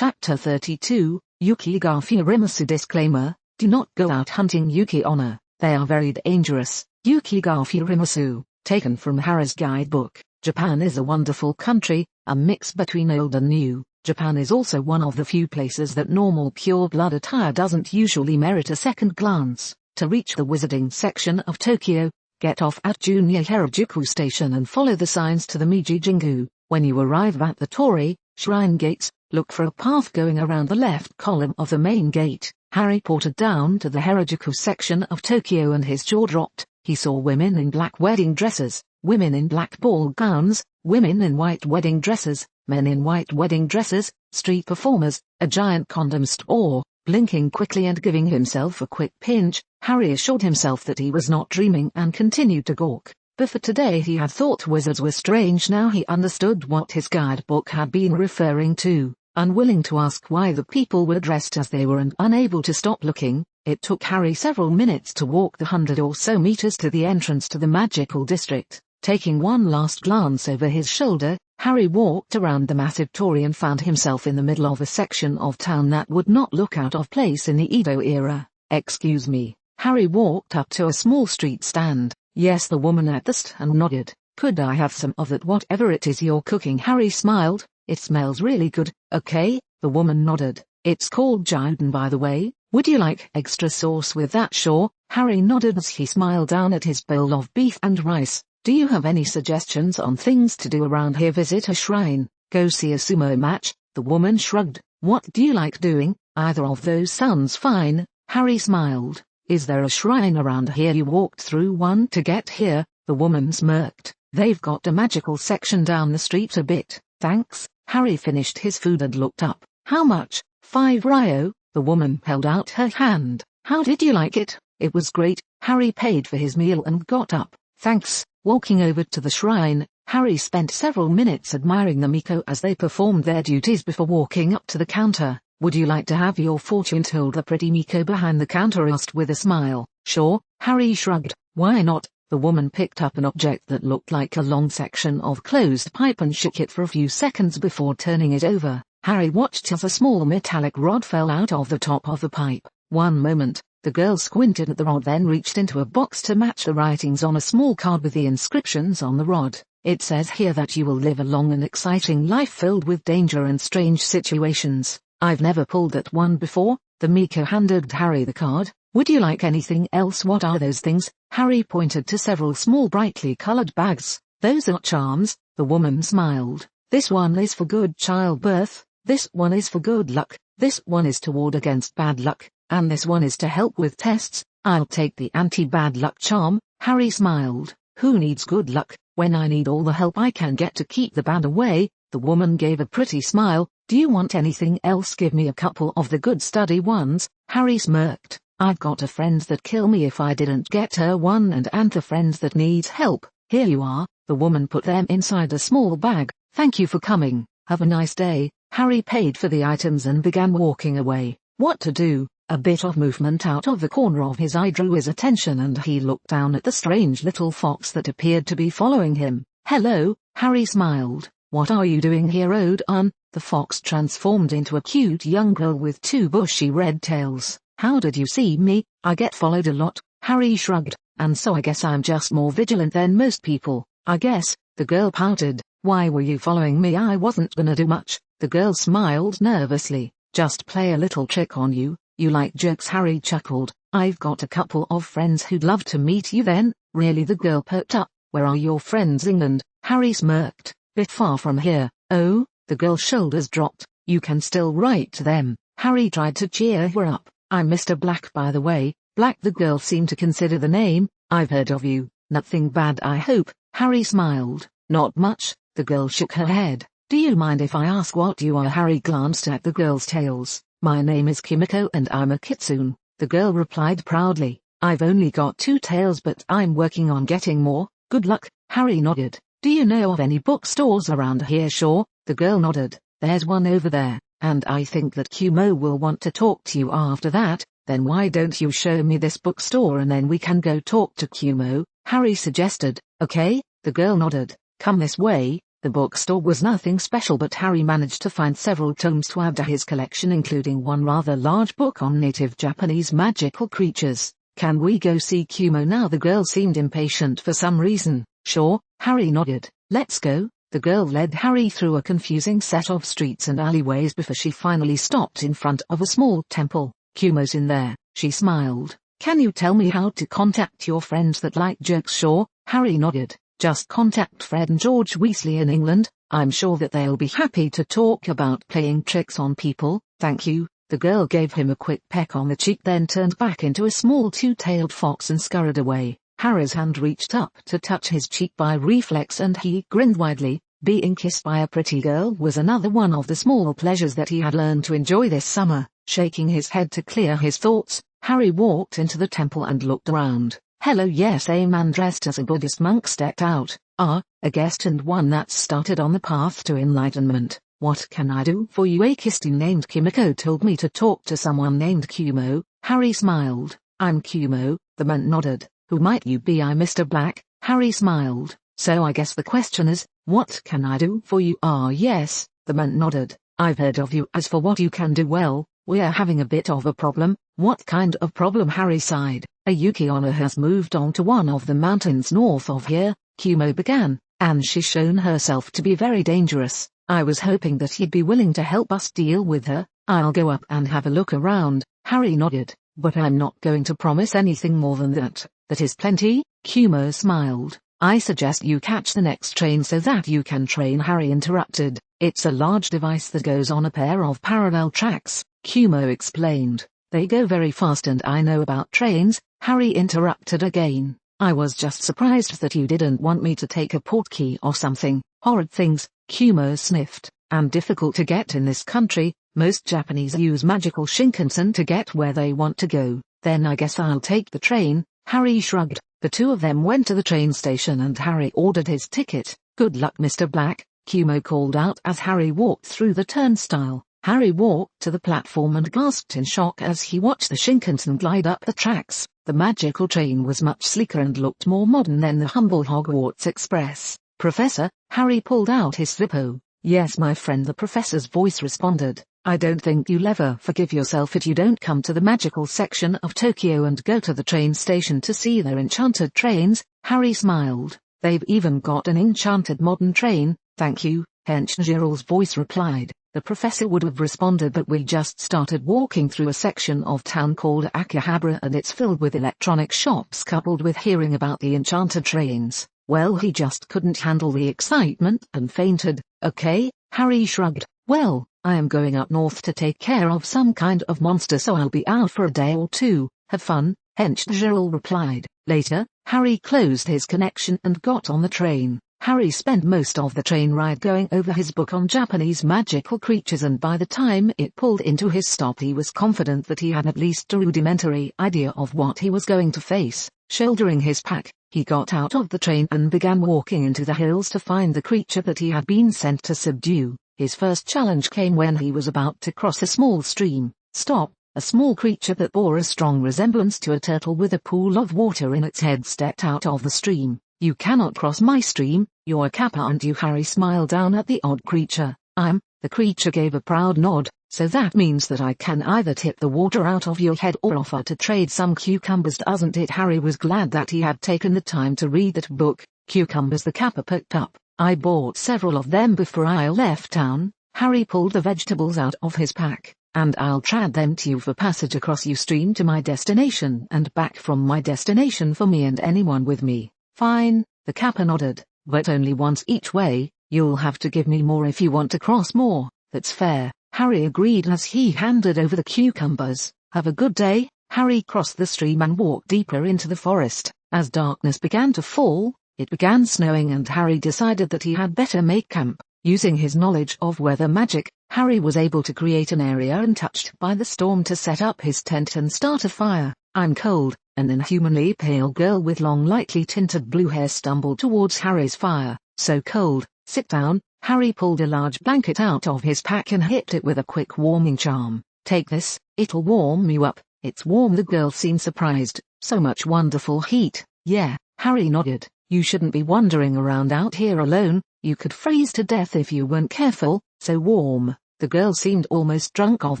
Chapter 32, Yuki-ga Furimasu. Disclaimer: do not go out hunting yuki-onna, they are very dangerous. Yuki-ga Furimasu, taken from Harry's guidebook. Japan is a wonderful country, a mix between old and new. Japan is also one of the few places that normal pure-blood attire doesn't usually merit a second glance. To reach the wizarding section of Tokyo, get off at Junior Harajuku Station and follow the signs to the Meiji Jingu. When you arrive at the Torii Shrine gates, look for a path going around the left column of the main gate. Harry ported down to the Harajuku section of Tokyo and his jaw dropped. He saw women in black wedding dresses, women in black ball gowns, women in white wedding dresses, men in white wedding dresses, street performers, a giant condom store. Blinking quickly and giving himself a quick pinch, Harry assured himself that he was not dreaming and continued to gawk. Before today he had thought wizards were strange. Now he understood what his guidebook had been referring to. Unwilling to ask why the people were dressed as they were and unable to stop looking, it took Harry several minutes to walk the 100 or so meters to the entrance to the magical district. Taking one last glance over his shoulder, Harry walked around the massive Torii and found himself in the middle of a section of town that would not look out of place in the Edo era. Excuse me. Harry walked up to a small street stand. Yes, the woman at the stand nodded. Could I have some of that whatever it is you're cooking? Harry smiled. It smells really good. Okay, the woman nodded. It's called gyudon, by the way. Would you like extra sauce with that? Sure. Harry nodded as he smiled down at his bowl of beef and rice. Do you have any suggestions on things to do around here? Visit a shrine, go see a sumo match. The woman shrugged. What do you like doing? Either of those sounds fine. Harry smiled. Is there a shrine around here? You walked through one to get here. The woman smirked. They've got a magical section down the street a bit. Thanks. Harry finished his food and looked up. How much? 5 ryo. The woman held out her hand. How did you like it? It was great. Harry paid for his meal and got up. Thanks. Walking over to the shrine, Harry spent several minutes admiring the Miko as they performed their duties before walking up to the counter. Would you like to have your fortune told? The pretty Miko behind the counter asked with a smile. Sure. Harry shrugged. Why not? The woman picked up an object that looked like a long section of closed pipe and shook it for a few seconds before turning it over. Harry watched as a small metallic rod fell out of the top of the pipe. One moment, the girl squinted at the rod, then reached into a box to match the writings on a small card with the inscriptions on the rod. It says here that you will live a long and exciting life filled with danger and strange situations. I've never pulled that one before. The Miko handed Harry the card. Would you like anything else? What are those things? Harry pointed to several small brightly colored bags. Those are charms. The woman smiled. This one is for good childbirth. This one is for good luck. This one is to ward against bad luck. And this one is to help with tests. I'll take the anti-bad luck charm. Harry smiled. Who needs good luck when I need all the help I can get to keep the bad away? The woman gave a pretty smile. Do you want anything else? Give me a couple of the good study ones. Harry smirked. I've got a friends that kill me if I didn't get her one and the friends that needs help. Here you are. The woman put them inside a small bag. Thank you for coming. Have a nice day. Harry paid for the items and began walking away. What to do? A bit of movement out of the corner of his eye drew his attention and he looked down at the strange little fox that appeared to be following him. Hello, Harry smiled. What are you doing here, Odin? The fox transformed into a cute young girl with 2 bushy red tails. How did you see me? I get followed a lot. Harry shrugged. And so I guess I'm just more vigilant than most people. I guess. The girl pouted. Why were you following me? I wasn't gonna do much. The girl smiled nervously. Just play a little trick on you. You like jokes? Harry chuckled. I've got a couple of friends who'd love to meet you then. Really? The girl perked up. Where are your friends? England. Harry smirked. Bit far from here. Oh? The girl's shoulders dropped. You can still write to them. Harry tried to cheer her up. I'm Mr. Black, by the way. Black. The girl seemed to consider the name. I've heard of you. Nothing bad, I hope. Harry smiled. Not much. The girl shook her head. Do you mind if I ask what you are? Harry glanced at the girl's tails. My name is Kimiko and I'm a kitsune. The girl replied proudly. I've only got 2 tails but I'm working on getting more. Good luck. Harry nodded. Do you know of any bookstores around here? Sure. The girl nodded. There's one over there. And I think that Kumo will want to talk to you after that. Then why don't you show me this bookstore and then we can go talk to Kumo? Harry suggested. Okay. The girl nodded. Come this way. The bookstore was nothing special, but Harry managed to find several tomes to add to his collection, including one rather large book on native Japanese magical creatures. "Can we go see Kumo now?" The girl seemed impatient for some reason. "Sure," Harry nodded. "Let's go." The girl led Harry through a confusing set of streets and alleyways before she finally stopped in front of a small temple. "Kumo's in there," she smiled. "Can you tell me how to contact your friends that like jokes?" "Sure," Harry nodded. "Just contact Fred and George Weasley in England. I'm sure that they'll be happy to talk about playing tricks on people." "Thank you." The girl gave him a quick peck on the cheek, then turned back into a small two-tailed fox and scurried away. Harry's hand reached up to touch his cheek by reflex and he grinned widely. Being kissed by a pretty girl was another one of the small pleasures that he had learned to enjoy this summer. Shaking his head to clear his thoughts, Harry walked into the temple and looked around. "Hello." Yes, a man dressed as a Buddhist monk stepped out. "Ah, a guest, and one that's started on the path to enlightenment. What can I do for you?" "A Kistu named Kimiko told me to talk to someone named Kumo." Harry smiled. "I'm Kumo," the man nodded. "Who might you be?" "I'm Mr. Black." Harry smiled. "So I guess the question is, what can I do for you?" "Ah yes," the man nodded. "I've heard of you. As for what you can do, well, we're having a bit of a problem." "What kind of problem?" Harry sighed. "A Yuki Onna has moved on to one of the mountains north of here," Kumo began, "and she's shown herself to be very dangerous. I was hoping that he'd be willing to help us deal with her." "I'll go up and have a look around," Harry nodded, "but I'm not going to promise anything more than that." "That is plenty," Kumo smiled. "I suggest you catch the next train so that you can train." Harry interrupted. "It's a large device that goes on a pair of parallel tracks," Kumo explained. "They go very fast, and I know about trains." Harry interrupted again. "I was just surprised that you didn't want me to take a portkey or something." "Horrid things," Kumo sniffed, "and difficult to get in this country. Most Japanese use magical Shinkansen to get where they want to go." "Then I guess I'll take the train," Harry shrugged. The two of them went to the train station and Harry ordered his ticket. "Good luck, Mr. Black," Kumo called out as Harry walked through the turnstile. Harry walked to the platform and gasped in shock as he watched the Shinkansen glide up the tracks. The magical train was much sleeker and looked more modern than the humble Hogwarts Express. "Professor," Harry pulled out his Zippo. "Yes, my friend," the professor's voice responded. "I don't think you'll ever forgive yourself if you don't come to the magical section of Tokyo and go to the train station to see their enchanted trains." Harry smiled. "They've even got an enchanted modern train." "Thank you," Henchjiral's voice replied. The professor would have responded, but we just started walking through a section of town called Akihabara and it's filled with electronic shops coupled with hearing about the enchanted trains. Well, he just couldn't handle the excitement and fainted. "Okay," Harry shrugged. "Well, I am going up north to take care of some kind of monster, so I'll be out for a day or two." "Have fun," Henchjiral replied. Later, Harry closed his connection and got on the train. Harry spent most of the train ride going over his book on Japanese magical creatures, and by the time it pulled into his stop he was confident that he had at least a rudimentary idea of what he was going to face. Shouldering his pack, he got out of the train and began walking into the hills to find the creature that he had been sent to subdue. His first challenge came when he was about to cross a small stream. "Stop!" A small creature that bore a strong resemblance to a turtle with a pool of water in its head stepped out of the stream. "You cannot cross my stream, you're a Kappa, aren't you?" Harry smiled down at the odd creature. "I'm." The creature gave a proud nod. "So that means that I can either tip the water out of your head or offer to trade some cucumbers, doesn't it?" Harry was glad that he had taken the time to read that book. "Cucumbers," the Kappa picked up. "I bought several of them before I left town." Harry pulled the vegetables out of his pack. "And I'll trade them to you for passage across your stream to my destination and back from my destination for me and anyone with me." "Fine," the Kappa nodded, "but only once each way. You'll have to give me more if you want to cross more." "That's fair," Harry agreed as he handed over the cucumbers. "Have a good day." Harry crossed the stream and walked deeper into the forest. As darkness began to fall, it began snowing and Harry decided that he had better make camp. Using his knowledge of weather magic, Harry was able to create an area untouched by the storm to set up his tent and start a fire. "I'm cold," an inhumanly pale girl with long lightly tinted blue hair stumbled towards Harry's fire. "So cold, sit down." Harry pulled a large blanket out of his pack and hit it with a quick warming charm. "Take this, it'll warm you up." "It's warm." The girl seemed surprised. "So much wonderful heat." "Yeah," Harry nodded. "You shouldn't be wandering around out here alone." You could freeze to death if you weren't careful, so warm. The girl seemed almost drunk of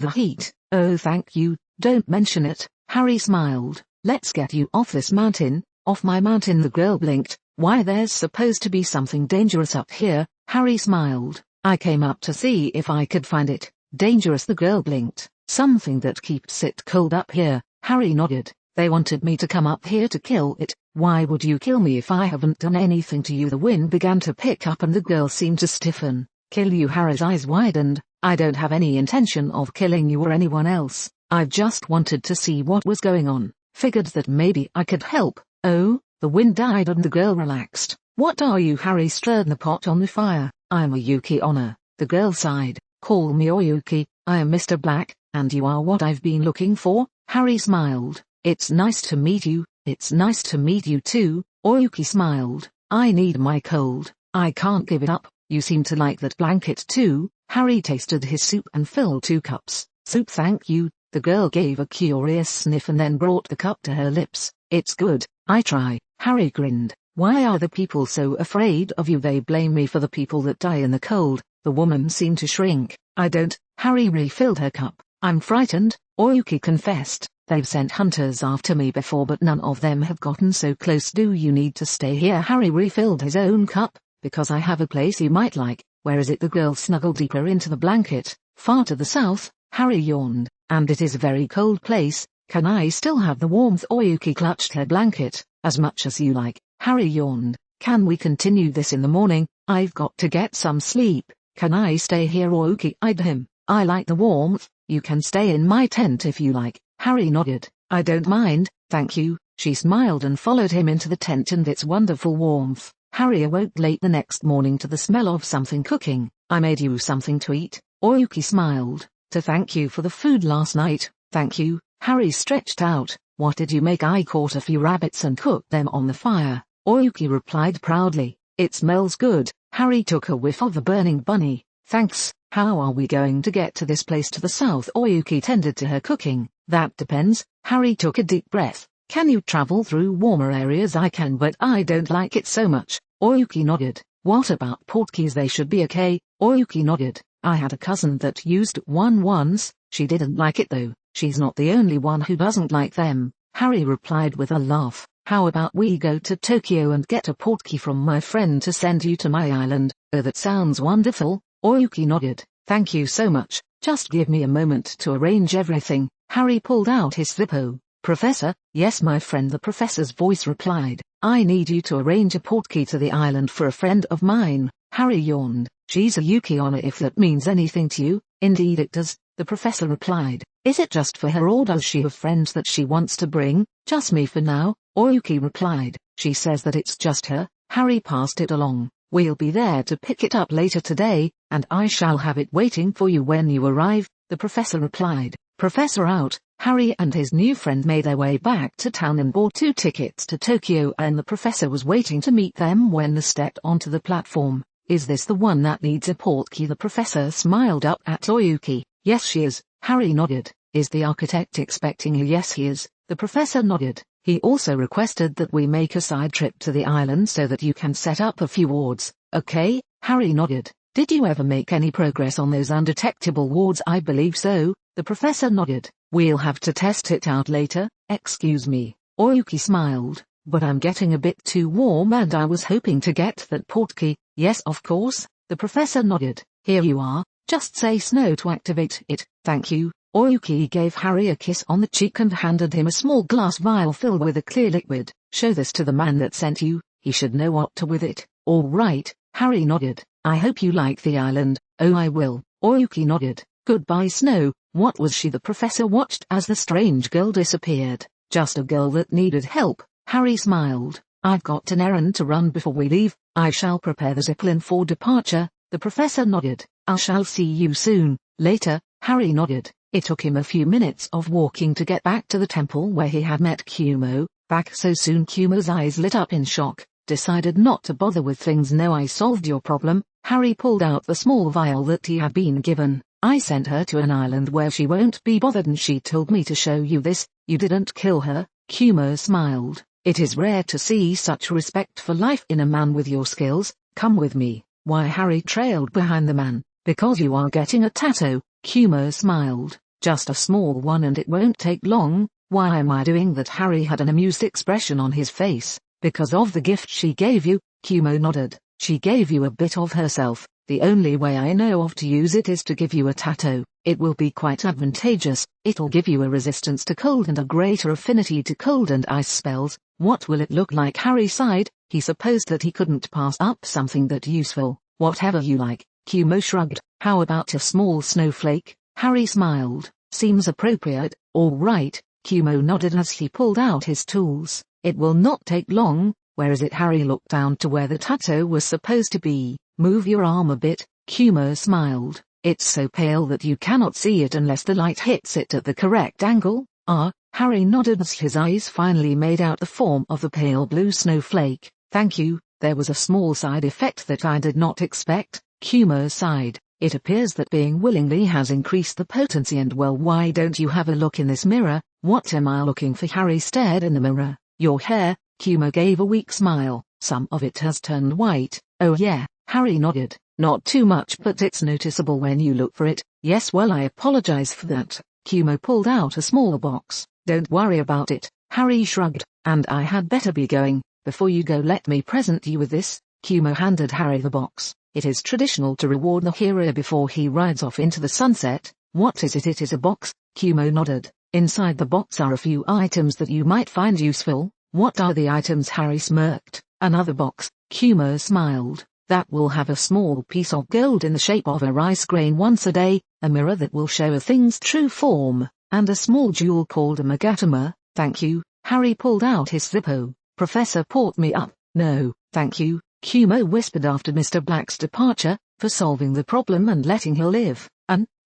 the heat. Oh, thank you, don't mention it. Harry smiled. Let's get you off this mountain. Off my mountain, the girl blinked. Why, there's supposed to be something dangerous up here. Harry smiled. I came up to see if I could find it. Dangerous, the girl blinked. Something that keeps it cold up here. Harry nodded. They wanted me to come up here to kill it. Why would you kill me if I haven't done anything to you? The wind began to pick up and the girl seemed to stiffen. Kill you? Harry's eyes widened. I don't have any intention of killing you or anyone else. I've just wanted to see what was going on. Figured that maybe I could help. Oh, the wind died and the girl relaxed. What are you? Harry stirred the pot on the fire. I'm a Yuki Onna. The girl sighed. Call me Oyuki. I am Mr. Black, and you are what I've been looking for. Harry smiled. It's nice to meet you. It's nice to meet you too. Oyuki smiled. I need my cold. I can't give it up. You seem to like that blanket too. Harry tasted his soup and filled 2 cups. Soup, thank you. The girl gave a curious sniff and then brought the cup to her lips. It's good. I try. Harry grinned. Why are the people so afraid of you? They blame me for the people that die in the cold. The woman seemed to shrink. I don't. Harry refilled her cup. I'm frightened, Oyuki confessed. They've sent hunters after me before but none of them have gotten so close. Do you need to stay here? Harry refilled his own cup. Because I have a place you might like. Where is it? The girl snuggled deeper into the blanket. Far to the south. Harry yawned. And it is a very cold place. Can I still have the warmth? Oyuki clutched her blanket. As much as you like. Harry yawned. Can we continue this in the morning? I've got to get some sleep. Can I stay here? Oyuki eyed him. I like the warmth. You can stay in my tent if you like. Harry nodded. I don't mind, thank you. She smiled and followed him into the tent and its wonderful warmth. Harry awoke late the next morning to the smell of something cooking. I made you something to eat. Oyuki smiled. To thank you for the food last night. Thank you. Harry stretched out. What did you make? I caught a few rabbits and cooked them on the fire. Oyuki replied proudly. It smells good. Harry took a whiff of the burning bunny. Thanks. How are we going to get to this place to the south? Oyuki tended to her cooking. That depends. Harry took a deep breath. Can you travel through warmer areas? I can, but I don't like it so much. Oyuki nodded. What about portkeys? They should be okay. Oyuki nodded. I had a cousin that used one once. She didn't like it though. She's not the only one who doesn't like them. Harry replied with a laugh. How about we go to Tokyo and get a portkey from my friend to send you to my island? Oh, that sounds wonderful. Oyuki nodded. Thank you so much. Just give me a moment to arrange everything. Harry pulled out his Zippo. Professor? Yes, my friend, the professor's voice replied. I need you to arrange a portkey to the island for a friend of mine. Harry yawned. She's a Yuki Onna, if that means anything to you. Indeed it does, the professor replied. Is it just for her or does she have friends that she wants to bring? Just me for now, Oyuki replied. She says that it's just her. Harry passed it along. We'll be there to pick it up later today, and I shall have it waiting for you when you arrive, the professor replied. Professor out. Harry and his new friend made their way back to town and bought 2 tickets to Tokyo, and the professor was waiting to meet them when they stepped onto the platform. Is this the one that needs a portkey? The professor smiled up at Oyuki. Yes, she is. Harry nodded. Is the architect expecting you? Yes, he is. The professor nodded. He also requested that we make a side trip to the island so that you can set up a few wards. Okay, Harry nodded. Did you ever make any progress on those undetectable wards? I believe so. The professor nodded. We'll have to test it out later. Excuse me. Oyuki smiled. But I'm getting a bit too warm and I was hoping to get that portkey. Yes, of course. The professor nodded. Here you are. Just say snow to activate it. Thank you. Oyuki gave Harry a kiss on the cheek and handed him a small glass vial filled with a clear liquid. Show this to the man that sent you. He should know what to with it. All right. Harry nodded. I hope you like the island. Oh, I will. Oyuki nodded. Goodbye, Snow. What was she? The professor watched as the strange girl disappeared. Just a girl that needed help. Harry smiled. I've got an errand to run before we leave. I shall prepare the Zeppelin for departure. The professor nodded. I shall see you soon. Later. Harry nodded. It took him a few minutes of walking to get back to the temple where he had met Kumo. Back so soon? Kumo's eyes lit up in shock. Decided not to bother with things. No, I solved your problem. Harry pulled out the small vial that he had been given. I sent her to an island where she won't be bothered and she told me to show you this. You didn't kill her. Kumo smiled. It is rare to see such respect for life in a man with your skills. Come with me. Why Harry trailed behind the man. Because you are getting a tattoo, Kumo smiled. Just a small one and it won't take long. Why am I doing that? Harry had an amused expression on his face. Because of the gift she gave you, Kumo nodded. She gave you a bit of herself. The only way I know of to use it is to give you a tattoo. It will be quite advantageous. It'll give you a resistance to cold and a greater affinity to cold and ice spells. What will it look like? Harry sighed. He supposed that he couldn't pass up something that useful. Whatever you like. Kumo shrugged. How about a small snowflake? Harry smiled. Seems appropriate. All right. Kumo nodded as he pulled out his tools. It will not take long. Where is it? Harry looked down to where the tattoo was supposed to be. Move your arm a bit. Kumo smiled. It's so pale that you cannot see it unless the light hits it at the correct angle. Ah, Harry nodded as his eyes finally made out the form of the pale blue snowflake. Thank you. There was a small side effect that I did not expect. Kumo sighed. It appears that being willingly has increased the potency and well, why don't you have a look in this mirror? What am I looking for? Harry stared in the mirror. Your hair. Kumo gave a weak smile. Some of it has turned white. Oh yeah, Harry nodded. Not too much, but it's noticeable when you look for it. Yes, well, I apologize for that. Kumo pulled out a smaller box. Don't worry about it. Harry shrugged. And I had better be going. Before you go, let me present you with this. Kumo handed Harry the box. It is traditional to reward the hero before he rides off into the sunset. What is it? It is a box. Kumo nodded. Inside the box are a few items that you might find useful. What are the items? Harry smirked. Another box. Kumo smiled. That will have a small piece of gold in the shape of a rice grain once a day, a mirror that will show a thing's true form, and a small jewel called a magatama. Thank you. Harry pulled out his Zippo. Professor Port me up. No, thank you, Kumo whispered after Mr. Black's departure, for solving the problem and letting her live.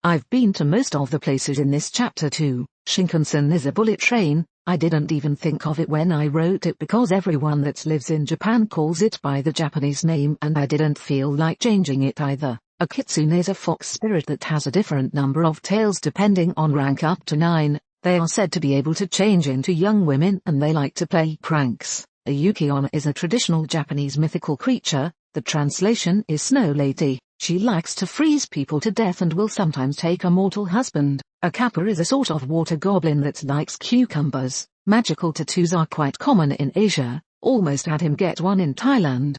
I've been to most of the places in this chapter too. Shinkansen is a bullet train. I didn't even think of it when I wrote it because everyone that lives in Japan calls it by the Japanese name and I didn't feel like changing it either. A kitsune is a fox spirit that has a different number of tails depending on rank up to 9. They are said to be able to change into young women and they like to play pranks. A yuki-onna is a traditional Japanese mythical creature. The translation is Snow Lady. She likes to freeze people to death and will sometimes take a mortal husband. A kappa is a sort of water goblin that likes cucumbers. Magical tattoos are quite common in Asia. Almost had him get one in Thailand.